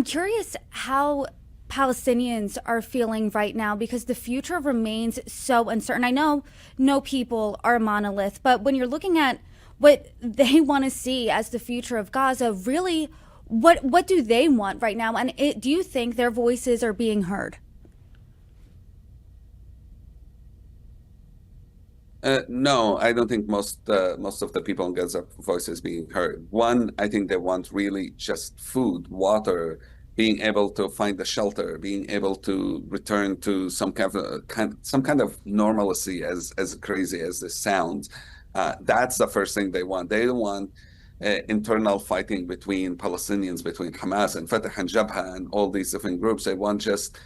I'm curious how Palestinians are feeling right now because the future remains so uncertain. I know no people are a monolith, but when you're looking at what they want to see as the future of Gaza, really, what do they want right now? And do you think their voices are being heard? No, I don't think most of the people in Gaza voices being heard. One, I think they want really just food, water, being able to find a shelter, being able to return to some kind of normalcy, as crazy as this sounds. That's the first thing they want. They don't want internal fighting between Palestinians, between Hamas and Fatah and Jabha and all these different groups. They want just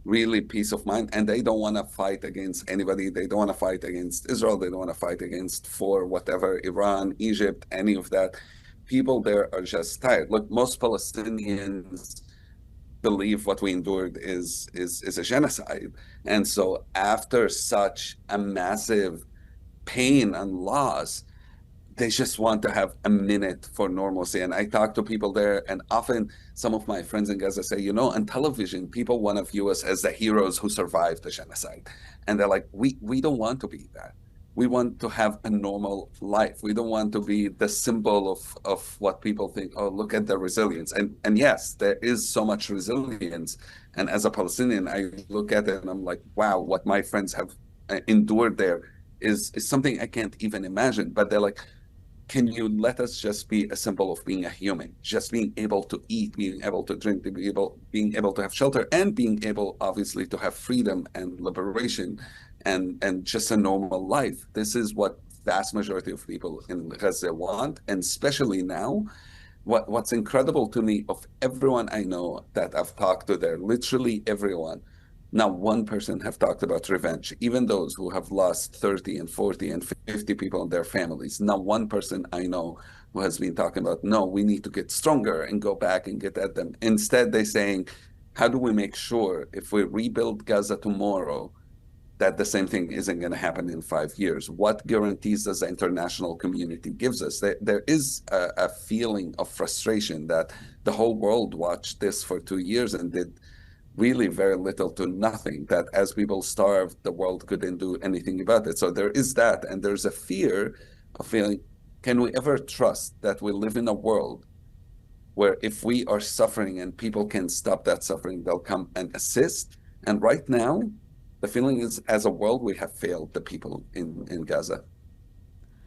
really peace of mind, and they don't want to fight against anybody. They don't want to fight against Israel. They don't want to fight against for whatever, Iran, Egypt, any of that. People there are just tired. Look, most Palestinians believe what we endured is a genocide, and so after such a massive pain and loss, they just want to have a minute for normalcy. And I talk to people there, and often some of my friends in Gaza say, on television, people want to view us as the heroes who survived the genocide. And they're like, we don't want to be that. We want to have a normal life. We don't want to be the symbol of what people think, oh, look at the resilience. And yes, there is so much resilience. And as a Palestinian, I look at it and I'm like, wow, what my friends have endured there is something I can't even imagine. But they're like, can you let us just be a symbol of being a human, just being able to eat, being able to drink, being able to have shelter, and being able, obviously, to have freedom and liberation, and just a normal life. This is what vast majority of people in Gaza want, and especially now. What's incredible to me, of everyone I know that I've talked to there, literally everyone, not one person have talked about revenge, even those who have lost 30 and 40 and 50 people in their families. Not one person I know who has been talking about, no, we need to get stronger and go back and get at them. Instead, they're saying, how do we make sure if we rebuild Gaza tomorrow, that the same thing isn't going to happen in 5 years? What guarantees does the international community gives us? There is a feeling of frustration that the whole world watched this for 2 years and did really very little to nothing, that as people starved, the world couldn't do anything about it. So there is that. And there's a fear of feeling, can we ever trust that we live in a world where if we are suffering and people can stop that suffering, they'll come and assist? And right now, the feeling is, as a world, we have failed the people in Gaza.